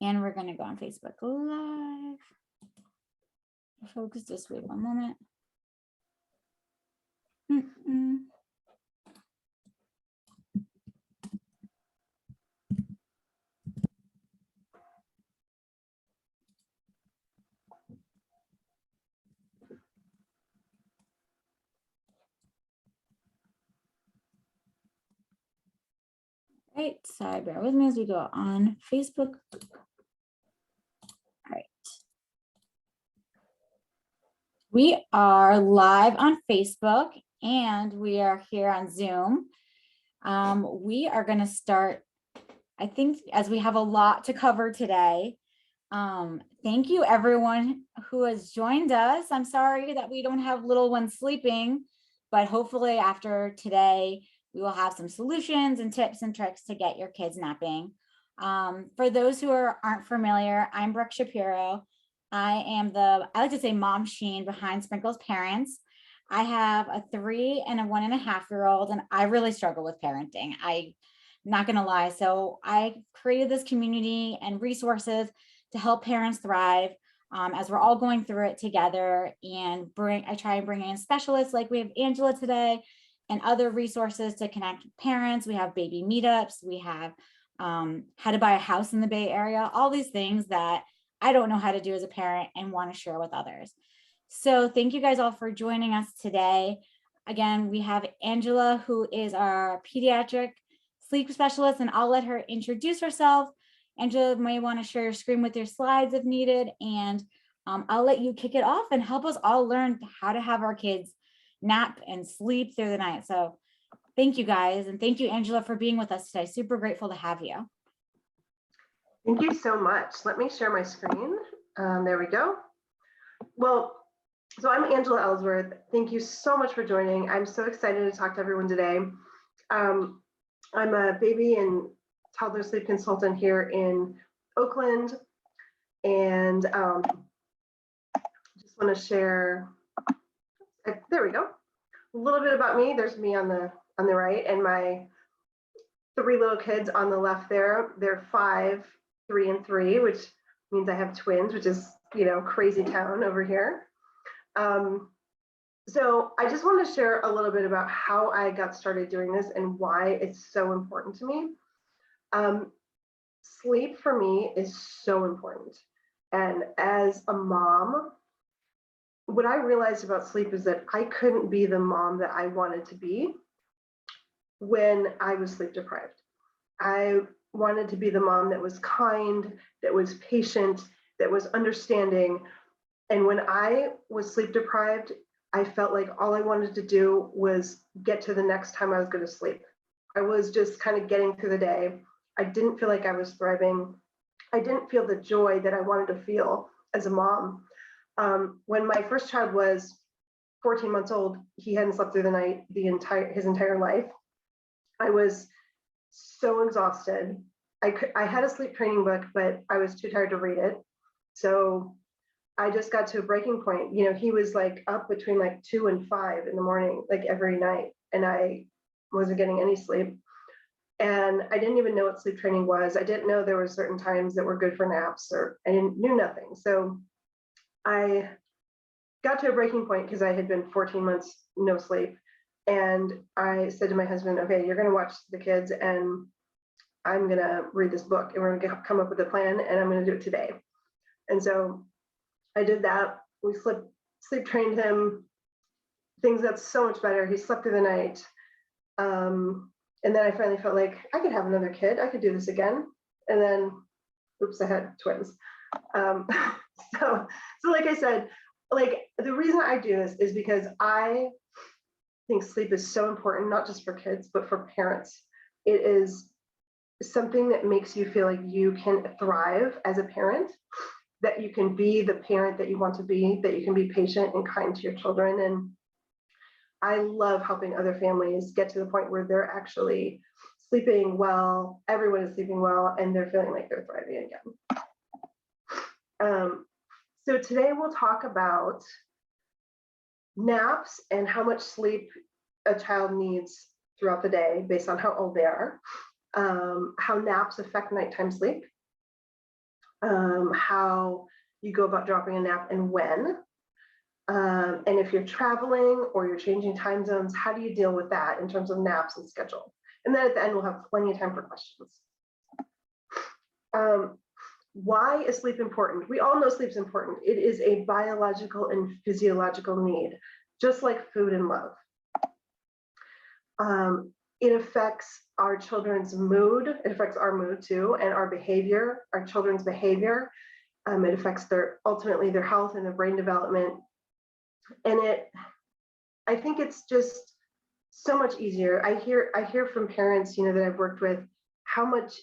And we're going to go on Facebook Live. Folks, just wait one moment. Right, so bear with me as we go on Facebook. All right. We are live on Facebook and we are here on Zoom. We are going to start, I think, as we have a lot to cover today. Thank you everyone who has joined us. I'm sorry that we don't have little ones sleeping, but hopefully after today, we will have some solutions and tips and tricks to get your kids napping. For those who aren't familiar, I'm Brooke Shapiro. I like to say mom Sheen behind Sprinkle's parents. I have a 3 and a 1.5-year-old, and I really struggle with parenting. I'm not gonna lie. So I created this community and resources to help parents thrive as we're all going through it together, and I try and bring in specialists like we have Angela today and other resources to connect parents. We have baby meetups. We have how to buy a house in the Bay Area, all these things that I don't know how to do as a parent and want to share with others. So thank you guys all for joining us today. Again, we have Angela, who is our pediatric sleep specialist, and I'll let her introduce herself. Angela may want to share your screen with your slides if needed, and I'll let you kick it off and help us all learn how to have our kids nap and sleep through the night. So thank you guys, and thank you, Angela, for being with us today. Super grateful to have you. Thank you so much. Let me share my screen. There we go. Well, so I'm Angela Ellsworth. Thank you so much for joining. I'm so excited to talk to everyone today. I'm a baby and toddler sleep consultant here in Oakland, and just want to share, there we go, a little bit about me. There's me on the right, and my 3 little kids on the left there. They're 5, 3, and 3, which means I have twins, which is, you know, crazy town over here. So I just want to share a little bit about how I got started doing this and why it's so important to me. Sleep for me is so important. And as a mom, what I realized about sleep is that I couldn't be the mom that I wanted to be when I was sleep deprived. I wanted to be the mom that was kind, that was patient, that was understanding. And when I was sleep deprived, I felt like all I wanted to do was get to the next time I was going to sleep. I was just kind of getting through the day. I didn't feel like I was thriving. I didn't feel the joy that I wanted to feel as a mom. When my first child was 14 months old, he hadn't slept through the night his entire life. I was so exhausted. I had a sleep training book, but I was too tired to read it. So I just got to a breaking point. You know, he was like up between like 2 and 5 in the morning, like every night, and I wasn't getting any sleep. And I didn't even know what sleep training was. I didn't know there were certain times that were good for naps, or I knew nothing. So I got to a breaking point because I had been 14 months no sleep. And I said to my husband, okay, you're going to watch the kids and I'm going to read this book, and we're going to come up with a plan, and I'm going to do it today. And so I did that. We sleep trained him. Things got so much better. He slept through the night. And then I finally felt like I could have another kid. I could do this again. And then, oops, I had twins. So like I said, like the reason I do this is because I think sleep is so important, not just for kids, but for parents. It is something that makes you feel like you can thrive as a parent, that you can be the parent that you want to be, that you can be patient and kind to your children. And I love helping other families get to the point where they're actually sleeping well, everyone is sleeping well, and they're feeling like they're thriving again. So today we'll talk about naps and how much sleep a child needs throughout the day based on how old they are, how naps affect nighttime sleep, how you go about dropping a nap and when. And if you're traveling or you're changing time zones, how do you deal with that in terms of naps and schedule? And then at the end, we'll have plenty of time for questions. Why is sleep important? We all know sleep's important. It is a biological and physiological need, just like food and love. It affects our children's mood. It affects our mood too, and our behavior, our children's behavior. It affects ultimately their health and their brain development. And I think it's just so much easier. I hear from parents, that I've worked with, how much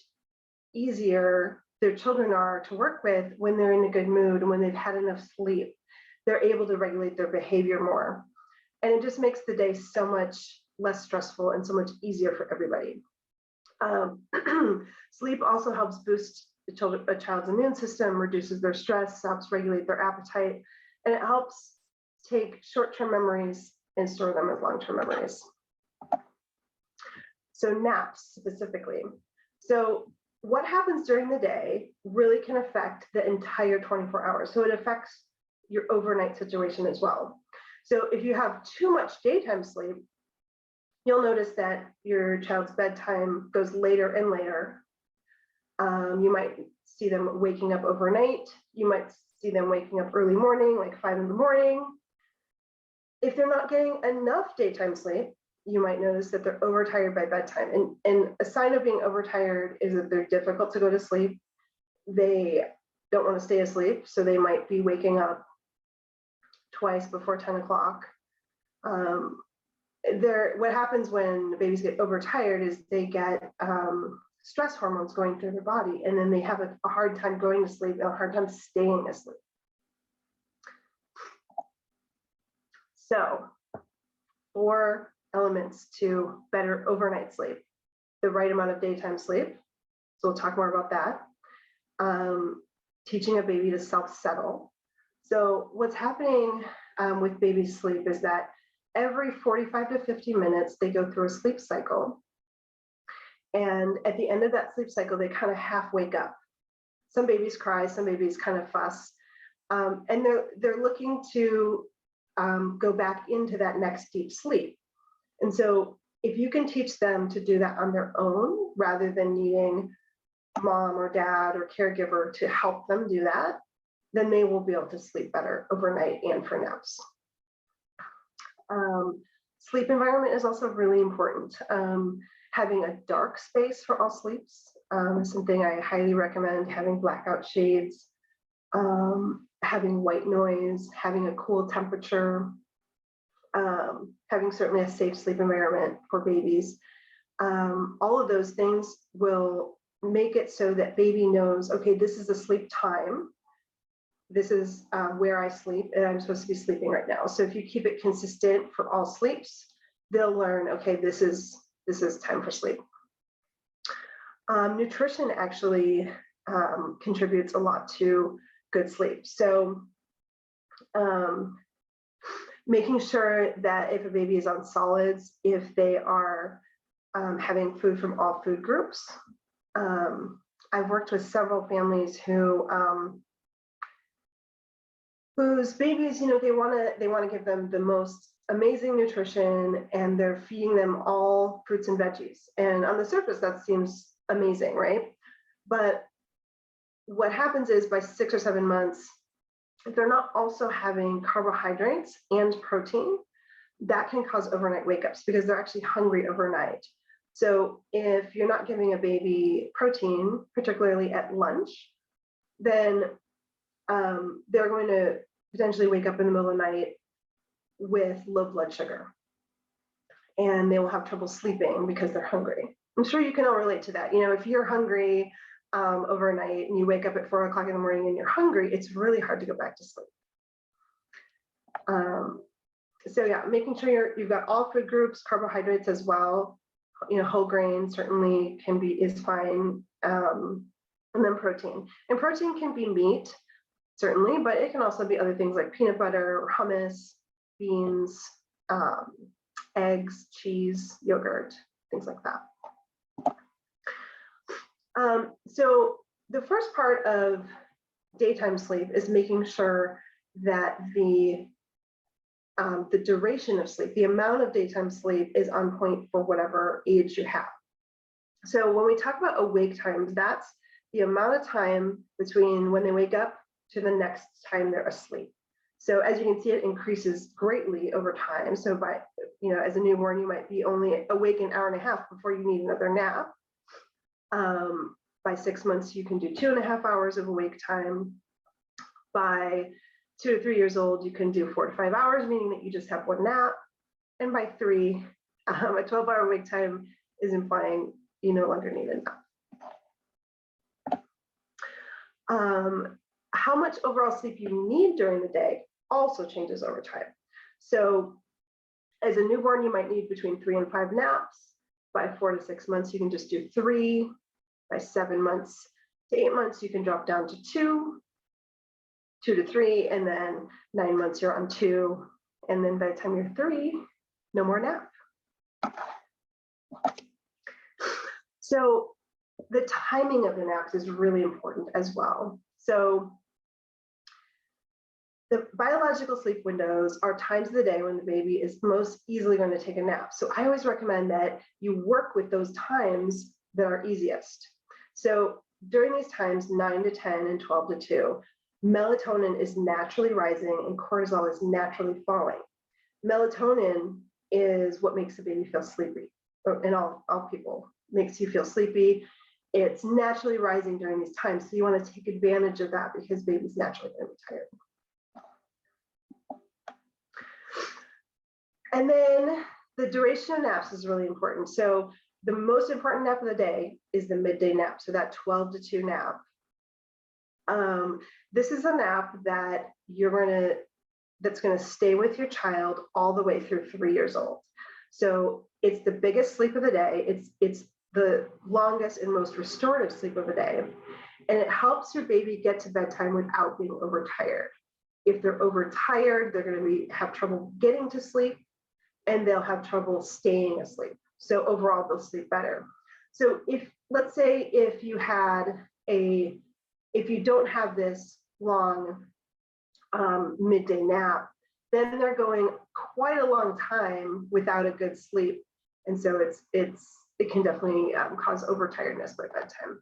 easier their children are to work with when they're in a good mood and when they've had enough sleep. They're able to regulate their behavior more. And it just makes the day so much less stressful and so much easier for everybody. Sleep also helps boost a child's immune system, reduces their stress, helps regulate their appetite, and it helps take short-term memories and store them as long-term memories. So naps specifically. So what happens during the day really can affect the entire 24 hours. So it affects your overnight situation as well. So if you have too much daytime sleep, you'll notice that your child's bedtime goes later and later. You might see them waking up overnight. You might see them waking up early morning, like 5 in the morning. If they're not getting enough daytime sleep, you might notice that they're overtired by bedtime. And a sign of being overtired is that they're difficult to go to sleep. They don't want to stay asleep, so they might be waking up twice before 10 o'clock. What happens when babies get overtired is they get stress hormones going through their body, and then they have a hard time going to sleep and a hard time staying asleep. So 4 elements to better overnight sleep: the right amount of daytime sleep. So we'll talk more about that. Teaching a baby to self-settle. So what's happening with baby sleep is that every 45 to 50 minutes, they go through a sleep cycle. And at the end of that sleep cycle, they kind of half wake up. Some babies cry, some babies kind of fuss. And they're looking to go back into that next deep sleep. And so if you can teach them to do that on their own, rather than needing mom or dad or caregiver to help them do that, then they will be able to sleep better overnight and for naps. Sleep environment is also really important. Having a dark space for all sleeps is something I highly recommend. Having blackout shades, having white noise, having a cool temperature, having certainly a safe sleep environment for babies. All of those things will make it so that baby knows, okay, this is a sleep time. This is where I sleep, and I'm supposed to be sleeping right now. So if you keep it consistent for all sleeps, they'll learn, okay, this is time for sleep. Nutrition actually contributes a lot to good sleep. So making sure that if a baby is on solids, if they are having food from all food groups. I've worked with several families whose babies, they want to give them the most amazing nutrition, and they're feeding them all fruits and veggies. And on the surface, that seems amazing, right? But what happens is by 6 or 7 months, if they're not also having carbohydrates and protein, that can cause overnight wake-ups because they're actually hungry overnight. So if you're not giving a baby protein, particularly at lunch, then they're going to potentially wake up in the middle of the night with low blood sugar, and they will have trouble sleeping because they're hungry. I'm sure you can all relate to that. If you're hungry overnight and you wake up at 4 o'clock in the morning and you're hungry, it's really hard to go back to sleep. So yeah, making sure you've got all food groups, carbohydrates as well. Whole grain certainly is fine, and then protein. And protein can be meat, certainly, but it can also be other things like peanut butter, or hummus, beans, eggs, cheese, yogurt, things like that. So the first part of daytime sleep is making sure that the duration of sleep, the amount of daytime sleep, is on point for whatever age you have. So when we talk about awake times, that's the amount of time between when they wake up to the next time they're asleep. So as you can see, it increases greatly over time. So by, as a newborn, you might be only awake an hour and a half before you need another nap. By 6 months, you can do 2.5 hours of awake time. By 2 to 3 years old, you can do 4 to 5 hours, meaning that you just have one nap. And by 3, a 12-hour awake time is implying you no longer need a nap. How much overall sleep you need during the day also changes over time. So as a newborn, you might need between 3 and 5 naps. By 4 to 6 months, you can just do 3. By 7 months to 8 months, you can drop down to 2 to 3, and then 9 months you're on 2. And then by the time you're 3, no more nap. So the timing of the naps is really important as well. So the biological sleep windows are times of the day when the baby is most easily going to take a nap. So I always recommend that you work with those times that are easiest. So during these times, 9 to 10 and 12 to 2, melatonin is naturally rising and cortisol is naturally falling. Melatonin is what makes the baby feel sleepy, and all people makes you feel sleepy. It's naturally rising during these times, so you want to take advantage of that because baby's naturally going to be tired. And then the duration of naps is really important. So the most important nap of the day is the midday nap, so that 12 to 2 nap. This is a nap that that's going to stay with your child all the way through 3 years old. So it's the biggest sleep of the day. It's the longest and most restorative sleep of the day. And it helps your baby get to bedtime without being overtired. If they're overtired, they're going to have trouble getting to sleep, and they'll have trouble staying asleep. So overall, they'll sleep better. So let's say if you don't have this long midday nap, then they're going quite a long time without a good sleep. And so it can definitely cause overtiredness by bedtime.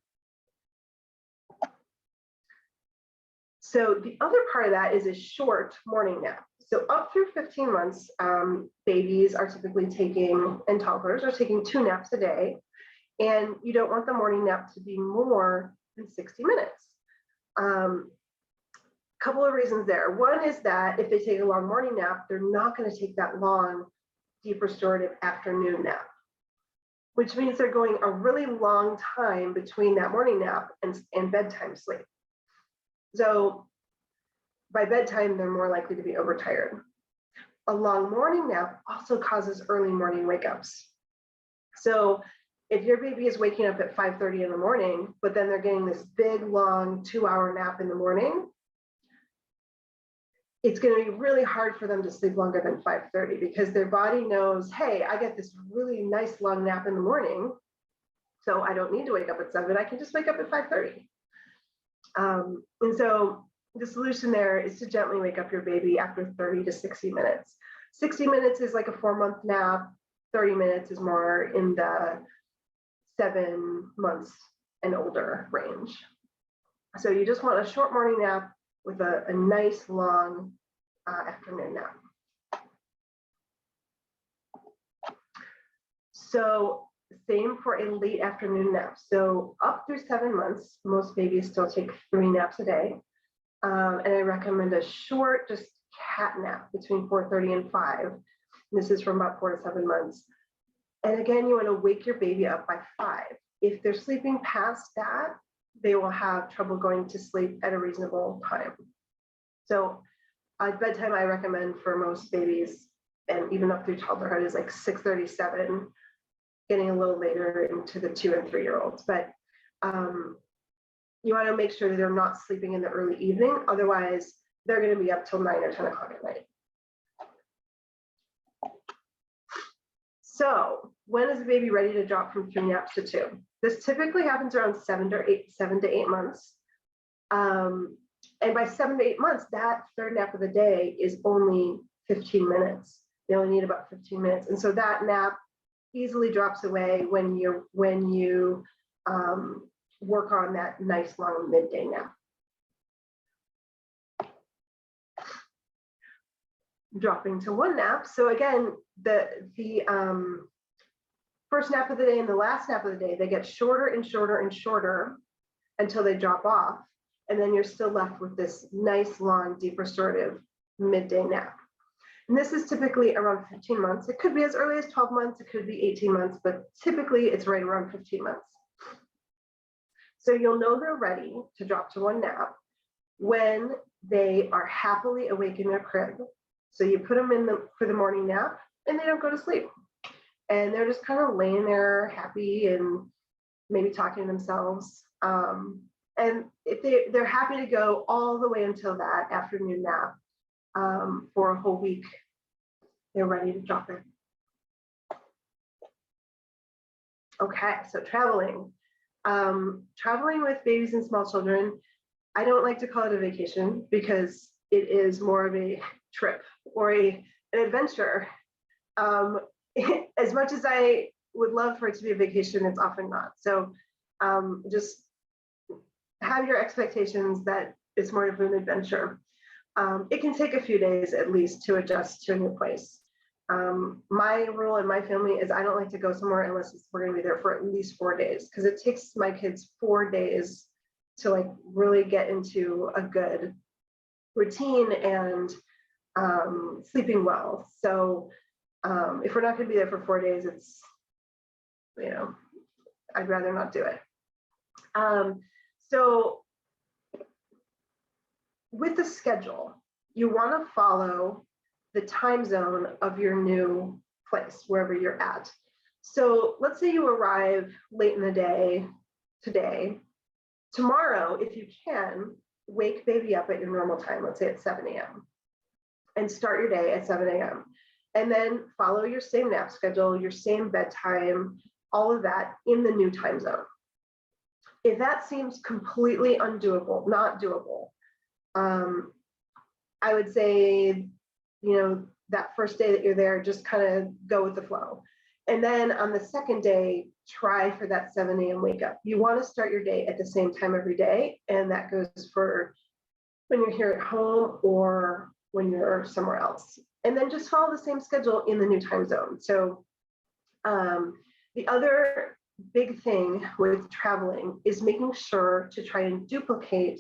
So the other part of that is a short morning nap. So up through 15 months, babies are typically taking, and toddlers are taking 2 naps a day. And you don't want the morning nap to be more than 60 minutes. Couple of reasons there. One is that if they take a long morning nap, they're not going to take that long, deep restorative afternoon nap, which means they're going a really long time between that morning nap and bedtime sleep. So by bedtime, they're more likely to be overtired. A long morning nap also causes early morning wake-ups. So if your baby is waking up at 5:30 in the morning, but then they're getting this big, long 2-hour nap in the morning, it's going to be really hard for them to sleep longer than 5:30 because their body knows, hey, I get this really nice long nap in the morning, so I don't need to wake up at 7. I can just wake up at 5:30. And so the solution there is to gently wake up your baby after 30 to 60 minutes. 60 minutes is like a 4-month nap. 30 minutes is more in the 7 months and older range. So you just want a short morning nap with a nice long afternoon nap. So same for a late afternoon nap. So up through 7 months, most babies still take 3 naps a day. And I recommend a short, just cat nap between 4:30 and 5. This is from about 4 to 7 months. And again, you want to wake your baby up by 5. If they're sleeping past that, they will have trouble going to sleep at a reasonable time. So at bedtime, I recommend for most babies, and even up through toddlerhood, is like 6:30, 7, getting a little later into the 2 and 3 year olds. But you want to make sure that they're not sleeping in the early evening. Otherwise, they're going to be up till 9 or 10 o'clock at night. So when is the baby ready to drop from 3 naps to 2? This typically happens around 7 to 8 months. And by 7 to 8 months, that third nap of the day is only 15 minutes. They only need about 15 minutes. And so that nap easily drops away when you work on that nice long midday nap. Dropping to one nap. So again, the first nap of the day and the last nap of the day, they get shorter and shorter and shorter until they drop off. And then you're still left with this nice, long, deep restorative midday nap. And this is typically around 15 months. It could be as early as 12 months. It could be 18 months, but typically it's right around 15 months. So you'll know they're ready to drop to one nap when they are happily awake in their crib. So you put them in for the morning nap and they don't go to sleep. And they're just kind of laying there happy and maybe talking to themselves. And if they're happy to go all the way until that afternoon nap for a whole week, they're ready to drop in. Okay, so traveling. Traveling with babies and small children, I don't like to call it a vacation because it is more of a trip or an adventure. As much as I would love for it to be a vacation, it's often not. So just have your expectations that it's more of an adventure. It can take a few days at least to adjust to a new place. My rule in my family is I don't like to go somewhere unless we're going to be there for at least 4 days, because it takes my kids 4 days to like really get into a good routine and sleeping well. So if we're not going to be there for 4 days, it's, I'd rather not do it. So with the schedule, you want to follow the time zone of your new place, wherever you're at. So let's say you arrive late in the day today. Tomorrow, if you can, wake baby up at your normal time, let's say at 7 a.m. and start your day at 7 a.m. And then follow your same nap schedule, your same bedtime, all of that in the new time zone. If that seems completely undoable, not doable, I would say, that first day that you're there, just kind of go with the flow. And then on the second day, try for that 7 a.m. wake up. You want to start your day at the same time every day. And that goes for when you're here at home or when you're somewhere else. And then just follow the same schedule in the new time zone. So the other big thing with traveling is making sure to try and duplicate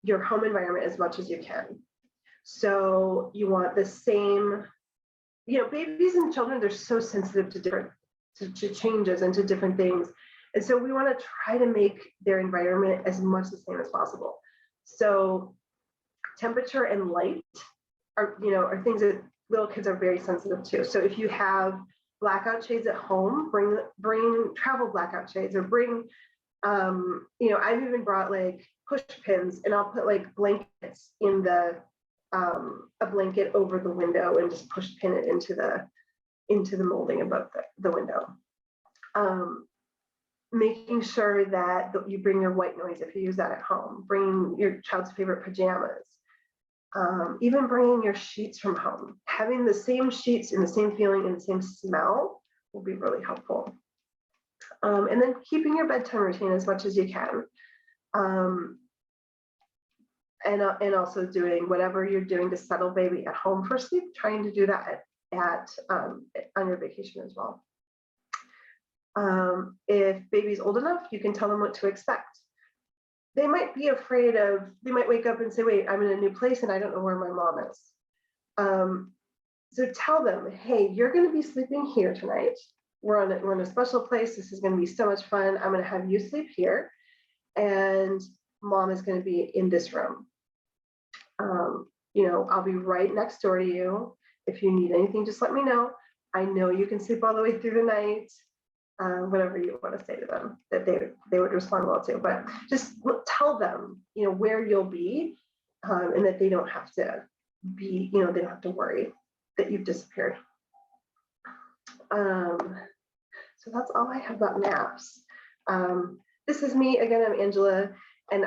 your home environment as much as you can. So you want the same, babies and children, they're so sensitive to changes and to different things. And so we want to try to make their environment as much the same as possible. So temperature and light are things that little kids are very sensitive to. So if you have blackout shades at home, bring travel blackout shades, or bring, I've even brought like push pins, and I'll put like blankets in the a blanket over the window and just push pin it into the molding above the window. Making sure that you bring your white noise if you use that at home. Bring your child's favorite pajamas. Even bringing your sheets from home. Having the same sheets and the same feeling and the same smell will be really helpful. And then keeping your bedtime routine as much as you can. And also doing whatever you're doing to settle baby at home for sleep, trying to do that on your vacation as well. If baby's old enough, you can tell them what to expect. They might be afraid they might wake up and say, wait, I'm in a new place and I don't know where my mom is. So tell them, hey, you're going to be sleeping here tonight. We're in a special place. This is going to be so much fun. I'm going to have you sleep here. And mom is going to be in this room. I'll be right next door to you. If you need anything, just let me know. I know you can sleep all the way through the night. Whatever you want to say to them that they would respond well to, but just tell them, where you'll be, and that they don't have to be, they don't have to worry that you've disappeared. So that's all I have about naps. This is me again. I'm Angela, and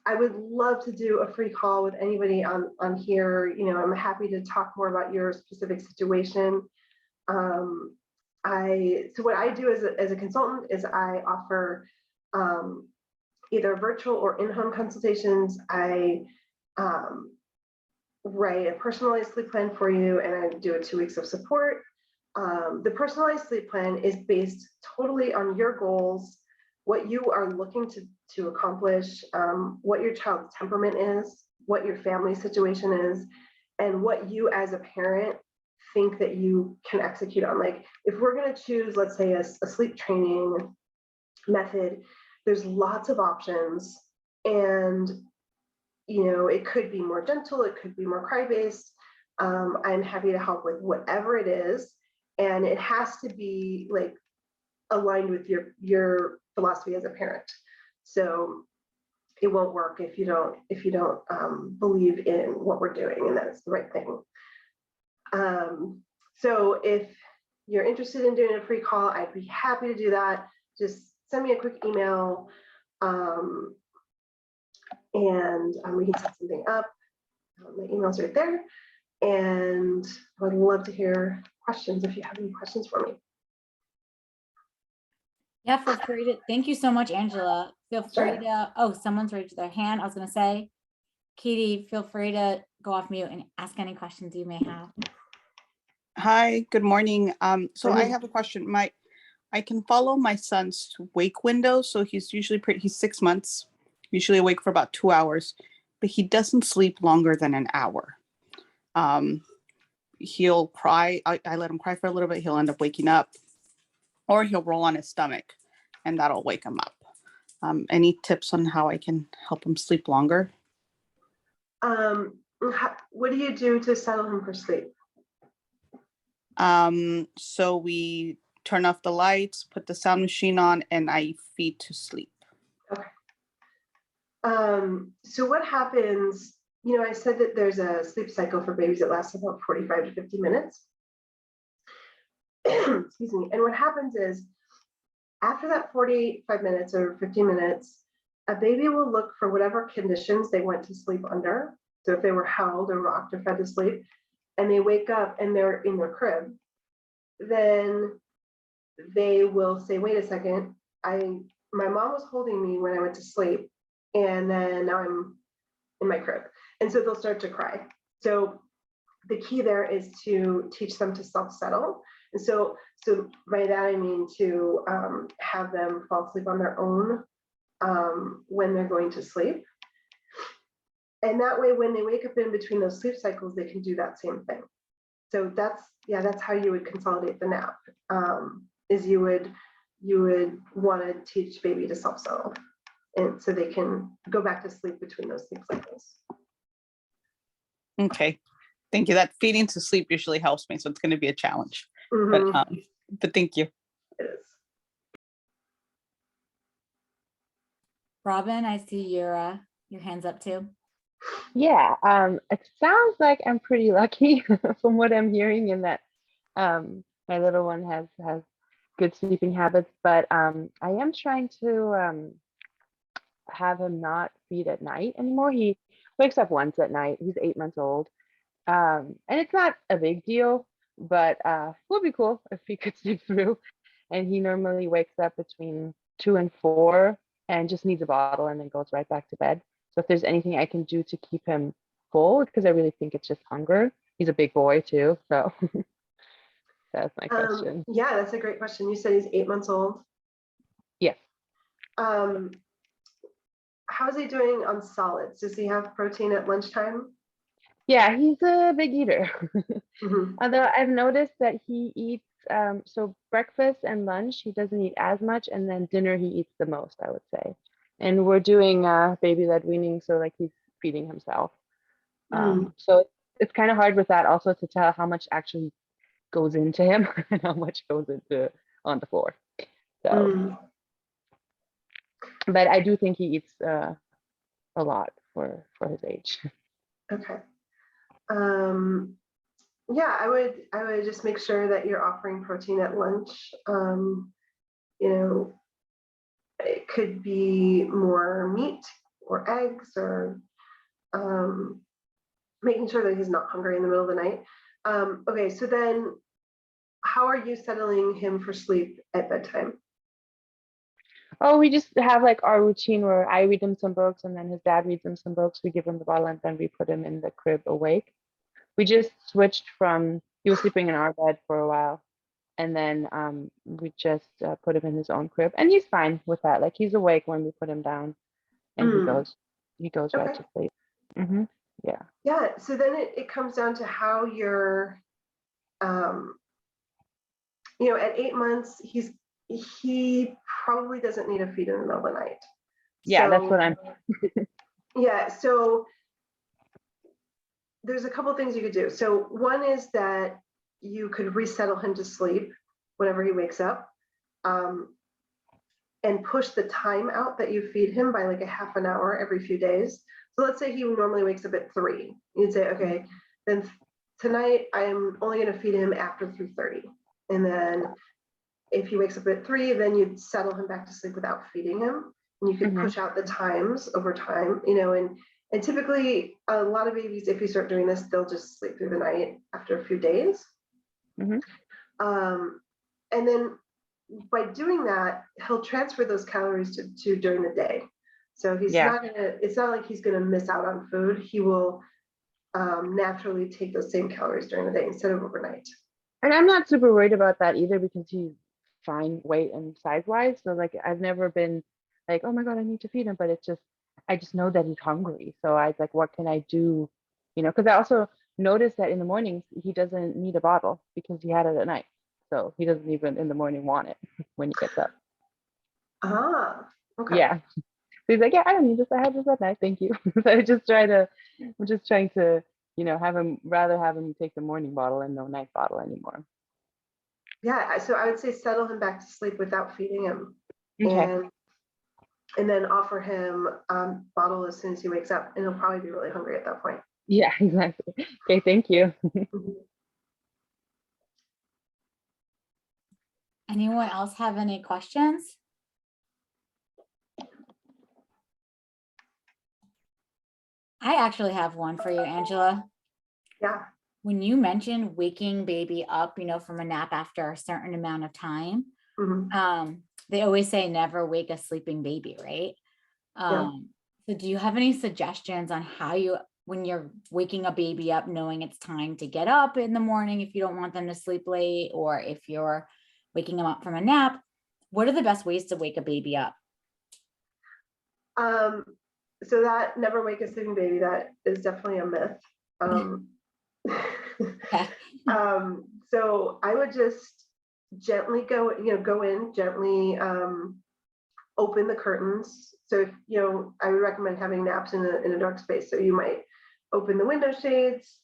I would love to do a free call with anybody on here. You know, I'm happy to talk more about your specific situation. So what I do as a consultant is I offer either virtual or in-home consultations. I write a personalized sleep plan for you, and I do 2 weeks of support. The personalized sleep plan is based totally on your goals, what you are looking to accomplish, what your child's temperament is, what your family situation is, and what you as a parent think that you can execute on. Like if we're going to choose, let's say, a sleep training method, there's lots of options. And, you know, it could be more gentle, it could be more cry-based. I'm happy to help with whatever it is. And it has to be like aligned with your philosophy as a parent. So it won't work if you don't believe in what we're doing and that it's the right thing. So if you're interested in doing a free call, I'd be happy to do that. Just send me a quick email, and we can set something up. My email's right there, and I would love to hear questions if you have any questions for me. Yeah, feel free to, thank you so much, Angela. Feel free Sure. to, oh, someone's raised their hand. I was gonna say, Katie, feel free to go off mute and ask any questions you may have. Hi, good morning. So I have a question. I can follow my son's wake window. So he's usually he's 6 months, usually awake for about 2 hours, but he doesn't sleep longer than an hour. He'll cry. I let him cry for a little bit. He'll end up waking up, or he'll roll on his stomach and that'll wake him up. Any tips on how I can help him sleep longer? What do you do to settle him for sleep? So we turn off the lights, put the sound machine on, and I feed to sleep. Okay. So what happens, you know, I said that there's a sleep cycle for babies that lasts about 45 to 50 minutes. Excuse me. And what happens is after that 45 minutes or 50 minutes, a baby will look for whatever conditions they went to sleep under. So if they were held or rocked or fed to sleep, and they wake up and they're in their crib, then they will say, wait a second, my mom was holding me when I went to sleep, and then now I'm in my crib. And so they'll start to cry. So the key there is to teach them to self-settle. And so by that I mean to have them fall asleep on their own when they're going to sleep. And that way, when they wake up in between those sleep cycles, they can do that same thing. So that's how you would consolidate the nap. Is you would want to teach baby to self-settle, and so they can go back to sleep between those sleep cycles. Okay, thank you. That feeding to sleep usually helps me, so it's going to be a challenge. Mm-hmm. But thank you. It is. Robin, I see your hands up too. Yeah, it sounds like I'm pretty lucky from what I'm hearing, in that my little one has good sleeping habits, but I am trying to have him not feed at night anymore. He wakes up once at night. He's 8 months old, and it's not a big deal, but would be cool if he could sleep through. And he normally wakes up between 2 and 4 and just needs a bottle and then goes right back to bed. So if there's anything I can do to keep him full, because I really think it's just hunger. He's a big boy too, so that's my question. Yeah, that's a great question. You said he's 8 months old. Yes. How's he doing on solids? Does he have protein at lunchtime? Yeah, he's a big eater. Mm-hmm. Although I've noticed that he eats, so breakfast and lunch, he doesn't eat as much, and then dinner he eats the most, I would say. And we're doing baby-led weaning, so like he's feeding himself. So it's kind of hard with that also to tell how much actually goes into him and how much goes into on the floor. So, but I do think he eats a lot for his age. Okay. Yeah, I would just make sure that you're offering protein at lunch. You know, it could be more meat, or eggs, or making sure that he's not hungry in the middle of the night. Okay, so then how are you settling him for sleep at bedtime? Oh, we just have like our routine where I read him some books and then his dad reads him some books. We give him the bottle and then we put him in the crib awake. We just switched from, he was sleeping in our bed for a while, and then we just put him in his own crib, and he's fine with that. Like he's awake when we put him down, and he goes right Okay. to sleep. Yeah. Yeah, so then it comes down to how you're, at 8 months, he probably doesn't need a feed in the middle of the night. Yeah, that's So, what I'm. yeah, so there's a couple things you could do. So one is that you could resettle him to sleep whenever he wakes up, and push the time out that you feed him by like a half an hour every few days. So let's say he normally wakes up at 3. You'd say, okay, then tonight I'm only going to feed him after 3:30. And then if he wakes up at 3, then you'd settle him back to sleep without feeding him. And you could push out the times over time, and typically a lot of babies, if you start doing this, they'll just sleep through the night after a few days. And then by doing that, he'll transfer those calories to during the day. So he's not gonna, it's not like he's gonna miss out on food. He will naturally take those same calories during the day instead of overnight. And I'm not super worried about that either because he's fine weight and size wise. So like I've never been like, oh my God, I need to feed him. But it's just, I just know that he's hungry. So I was like, what can I do? Because I also noticed that in the mornings, he doesn't need a bottle because he had it at night. So he doesn't even in the morning want it when he gets up. Okay. Yeah. So he's like, yeah, I don't need this. I had this at night. Thank you. So I'm just trying to, rather have him take the morning bottle and no night bottle anymore. Yeah, so I would say settle him back to sleep without feeding him. Okay. And then offer him bottle as soon as he wakes up, and he'll probably be really hungry at that point. Yeah, exactly. Okay, thank you. Anyone else have any questions? I actually have one for you, Angela. Yeah. When you mentioned waking baby up, from a nap after a certain amount of time, they always say never wake a sleeping baby, right? So do you have any suggestions on how when you're waking a baby up, knowing it's time to get up in the morning, if you don't want them to sleep late, or if you're waking them up from a nap, what are the best ways to wake a baby up? So that never wake a sleeping baby, that is definitely a myth. So I would just gently go in gently, open the curtains. So if, I would recommend having naps in a dark space. So you might open the window shades,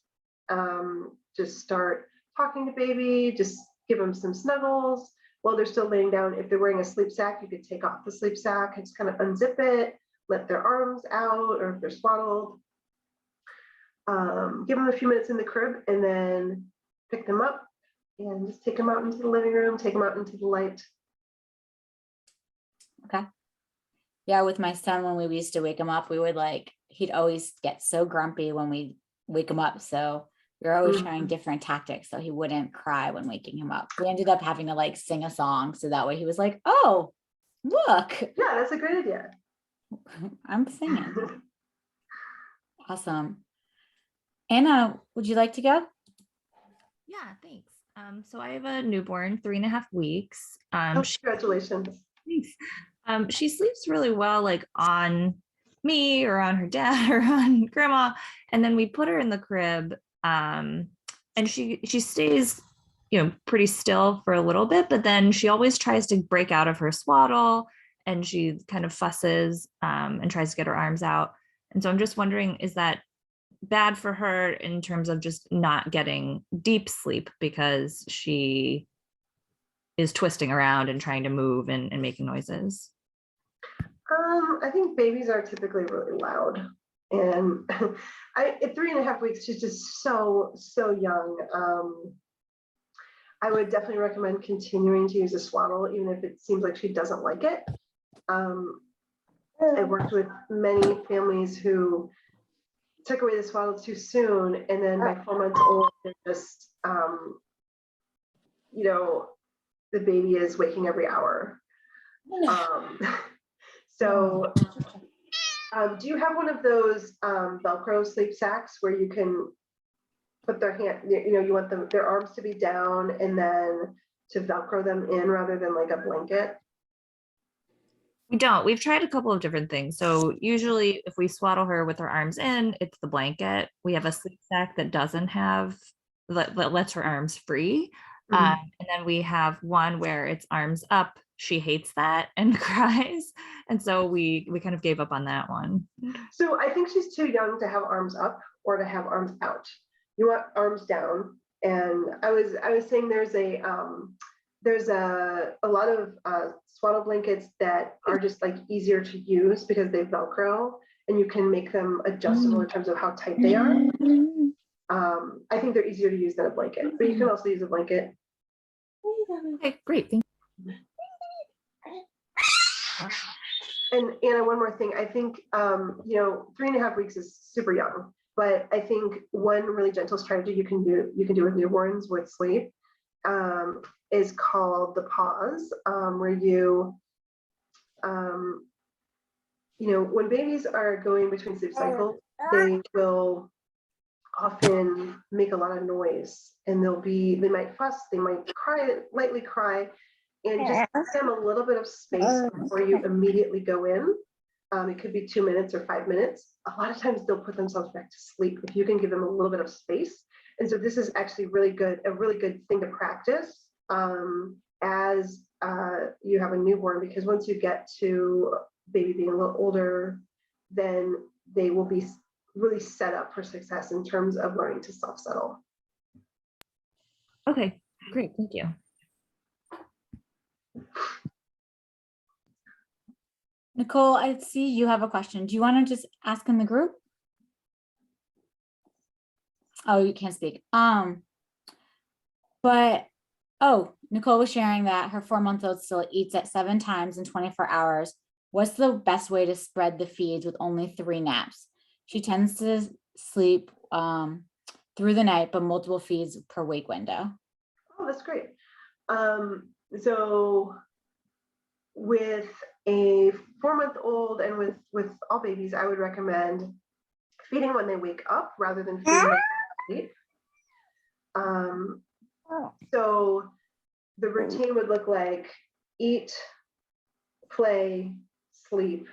just start talking to baby, just give them some snuggles while they're still laying down. If they're wearing a sleep sack, you could take off the sleep sack and just kind of unzip it, let their arms out, or if they're swaddled. Give them a few minutes in the crib and then pick them up and just take them out into the living room, take them out into the light. Okay. Yeah, with my son, when we used to wake him up, we would he'd always get so grumpy when we wake him up. So we were always trying different tactics so he wouldn't cry when waking him up. We ended up having to sing a song so that way he was like, oh, look. Yeah, that's a great idea. I'm singing. Awesome. Anna, would you like to go? Yeah, thanks. So I have a newborn, 3.5 weeks. Congratulations. Thanks. She sleeps really well, on me or on her dad or on grandma. And then we put her in the crib, and she stays, pretty still for a little bit, but then she always tries to break out of her swaddle and she kind of fusses, and tries to get her arms out. And so I'm just wondering, is that bad for her in terms of just not getting deep sleep because she is twisting around and trying to move and making noises? I think babies are typically really loud, and at 3.5 weeks, she's just so young. I would definitely recommend continuing to use a swaddle, even if it seems like she doesn't like it. I've worked with many families who took away the swaddle too soon, and then by 4 months old, they're just, you know, the baby is waking every hour. So do you have one of those Velcro sleep sacks where you can put their hand, you know, you want them, their arms to be down and then to Velcro them in rather than like a blanket? We don't. We've tried a couple of different things. So usually if we swaddle her with her arms in, it's the blanket. We have a sleep sack that doesn't have, that lets her arms free. Mhm. And then we have one where it's arms up. She hates that and cries. And so we kind of gave up on that one. So I think she's too young to have arms up or to have arms out. You want arms down. And I was saying there's a lot of swaddle blankets that are just like easier to use because they Velcro and you can make them adjustable in terms of how tight they are. I think they're easier to use than a blanket, but you can also use a blanket. Okay, great. Thank And Anna, one more thing. I think, you know, 3.5 weeks is super young, but I think one really gentle strategy you can do with newborns with sleep is called the pause, where you know, when babies are going between sleep cycles, they will often make a lot of noise and they might fuss, they might cry, lightly cry, and just give them a little bit of space before you immediately go in. It could be 2 minutes or 5 minutes. A lot of times they'll put themselves back to sleep if you can give them a little bit of space. And so this is actually a really good thing to practice as you have a newborn, because once you get to baby being a little older, then they will be really set up for success in terms of learning to self-settle. Okay, great. Thank you. Nicole, I see you have a question. Do you want to just ask in the group? Oh, you can't speak. But Nicole was sharing that her 4-month-old still eats at 7 times in 24 hours. What's the best way to spread the feeds with only 3 naps? She tends to sleep through the night, but multiple feeds per wake window. Oh, that's great. So with a 4-month-old and with all babies, I would recommend feeding when they wake up rather than feeding when they sleep. So the routine would look like eat, play, sleep,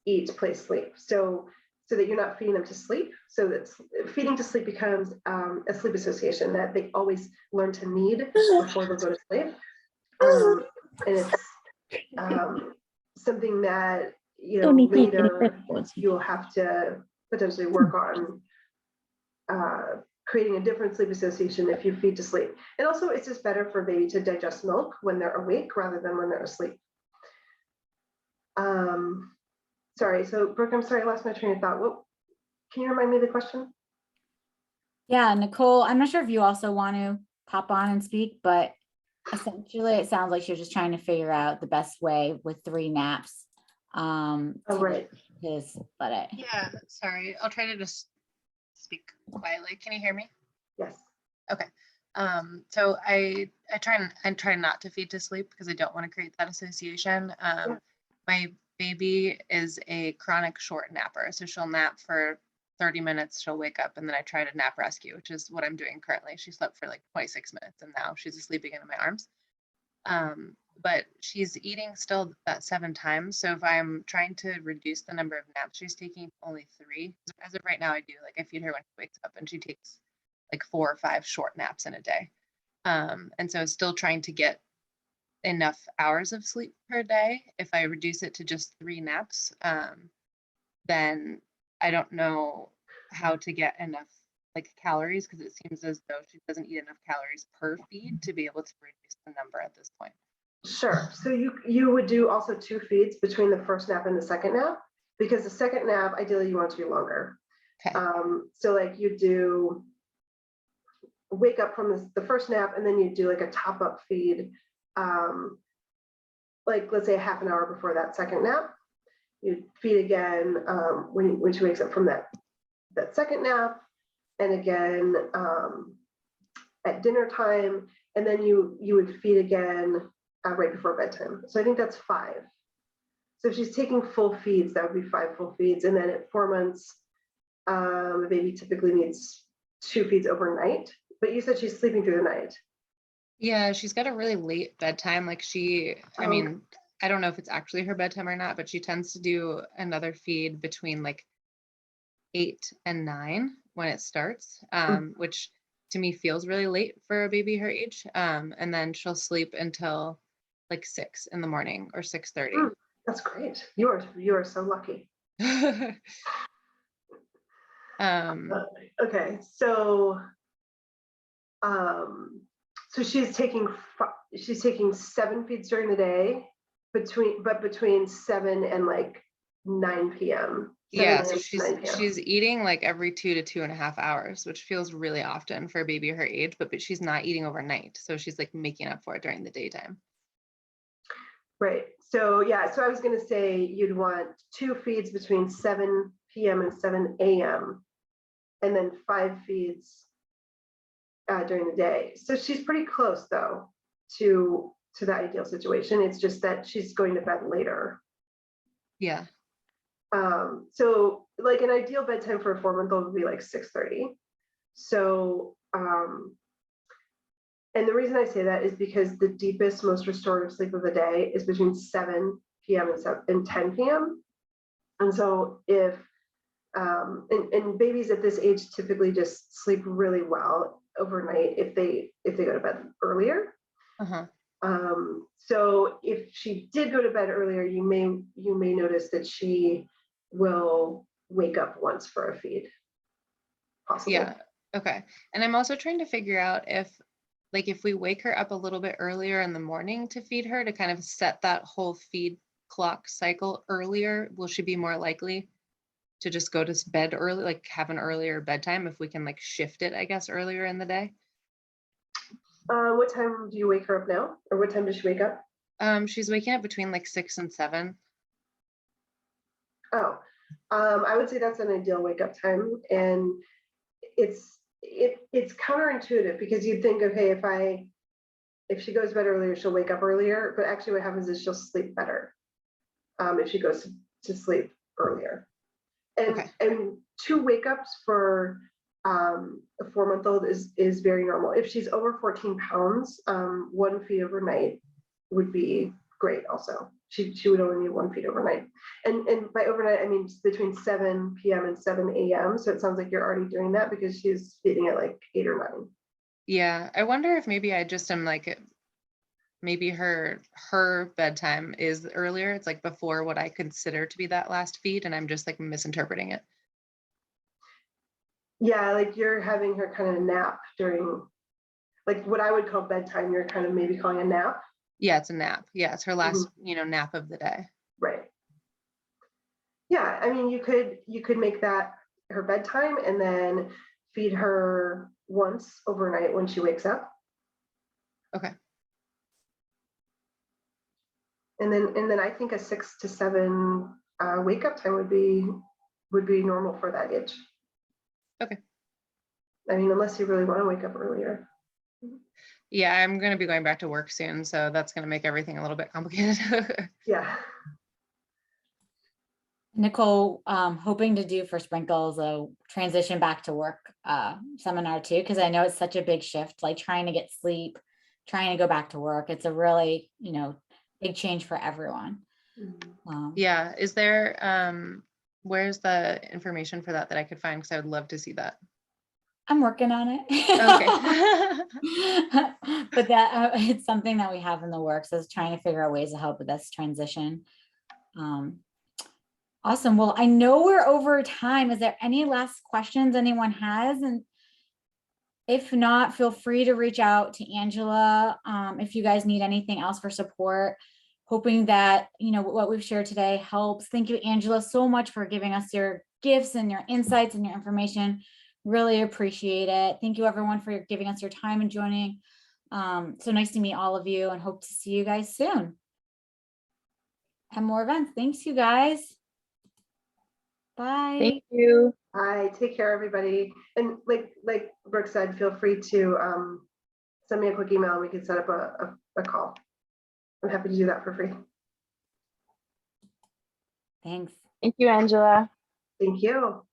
eat, play, sleep. So that you're not feeding them to sleep. So that feeding to sleep becomes a sleep association that they always learn to need before they go to sleep. And it's something that, you know, later you'll have to potentially work on creating a different sleep association if you feed to sleep. And also it's just better for a baby to digest milk when they're awake rather than when they're asleep. Sorry, so Brooke, I'm sorry, I lost my train of thought. What, can you remind me of the question? Yeah, Nicole, I'm not sure if you also want to pop on and speak, but essentially it sounds like you're just trying to figure out the best way with 3 naps. Right. Let it. Yeah, sorry. I'll try to just speak quietly. Can you hear me? Yes. Okay. So I try not to feed to sleep because I don't want to create that association. My baby is a chronic short napper, so she'll nap for 30 minutes, she'll wake up, and then I try to nap rescue, which is what I'm doing currently. She slept for like 26 minutes and now she's asleep again in my arms. But she's eating still that 7 times. So if I'm trying to reduce the number of naps she's taking, only 3. As of right now, I do. Like I feed her when she wakes up and she takes like 4 or 5 short naps in a day. And so still trying to get enough hours of sleep per day. If I reduce it to just 3 naps, then I don't know how to get enough like calories, because it seems as though she doesn't eat enough calories per feed to be able to reduce the number at this point. Sure. So you would do also 2 feeds between the first nap and the second nap, because the second nap, ideally you want it to be longer. Okay. So like you do wake up from the first nap and then you do like a top up feed, like let's say a half an hour before that second nap. you'd feed again when she wakes up from that second nap, and again at dinner time, and then you would feed again right before bedtime. So I think that's 5. So if she's taking full feeds, that would be 5 full feeds. And then at 4 months, the baby typically needs 2 feeds overnight. But you said she's sleeping through the night. Yeah, she's got a really late bedtime. Like I mean, I don't know if it's actually her bedtime or not, but she tends to do another feed between like 8 and 9 when it starts, which to me feels really late for a baby her age. And then she'll sleep until like 6 in the morning or 6:30. That's great. You are so lucky. Okay, so she's taking 7 feeds during the day between 7 and like 9 p.m. Yeah, so she's eating like every 2 to 2.5 hours, which feels really often for a baby her age, but she's not eating overnight. So she's like making up for it during the daytime. Right. So yeah, so I was going to say you'd want 2 feeds between 7 p.m. and 7 a.m. and then 5 feeds during the day. So she's pretty close though to the ideal situation. It's just that she's going to bed later. Yeah. So like an ideal bedtime for a 4-month-old would be like 6:30. So and the reason I say that is because the deepest, most restorative sleep of the day is between 7 p.m. and 10 p.m. And so if and babies at this age typically just sleep really well overnight if they go to bed earlier. So if she did go to bed earlier, you may notice that she will wake up once for a feed, possibly. Yeah. Okay. And I'm also trying to figure out if we wake her up a little bit earlier in the morning to feed her to kind of set that whole feed clock cycle earlier, will she be more likely to just go to bed early, like have an earlier bedtime if we can like shift it, I guess, earlier in the day? What time do you wake her up now? Or what time does she wake up? She's waking up between like 6 and 7. Oh, I would say that's an ideal wake up time. And it's counterintuitive because you'd think, okay, if she goes to bed earlier, she'll wake up earlier. But actually what happens is she'll sleep better if she goes to sleep earlier. And 2 wake ups for a 4-month-old is very normal. If she's over 14 pounds, 1 feed overnight would be great also. She would only need 1 feed overnight. And by overnight, I mean between 7 p.m. and 7 a.m. So it sounds like you're already doing that because she's feeding at like 8 or 9. Yeah. I wonder if maybe I just am like, maybe her bedtime is earlier. It's like before what I consider to be that last feed, and I'm just like misinterpreting it. Yeah, like you're having her kind of nap during, like what I would call bedtime, you're kind of maybe calling a nap. Yeah, it's a nap. Yeah, it's her last, nap of the day. Right. Yeah, I mean, you could make that her bedtime and then feed her once overnight when she wakes up. Okay. And then I think a 6 to 7 wake up time would be normal for that age. Okay. I mean, unless you really want to wake up earlier. Yeah, I'm going to be going back to work soon, so that's going to make everything a little bit complicated. Yeah. Nicole, hoping to do for Sprinkles a transition back to work seminar too, because I know it's such a big shift, like trying to get sleep, trying to go back to work. It's a really, big change for everyone. Yeah. Is there, where's the information for that I could find? Because I would love to see that. I'm working on it. Okay. But that it's something that we have in the works, is trying to figure out ways to help with this transition. Awesome. Well, I know we're over time. Is there any last questions anyone has? And if not, feel free to reach out to Angela if you guys need anything else for support. Hoping that, what we've shared today helps. Thank you, Angela, so much for giving us your gifts and your insights and your information. Really appreciate it. Thank you, everyone, for giving us your time and joining. So nice to meet all of you, and hope to see you guys soon at more events. Thanks, you guys. Bye. Thank you. Bye. Take care, everybody. And like Brooke said, feel free to send me a quick email and we can set up a call. I'm happy to do that for free. Thanks. Thank you, Angela. Thank you.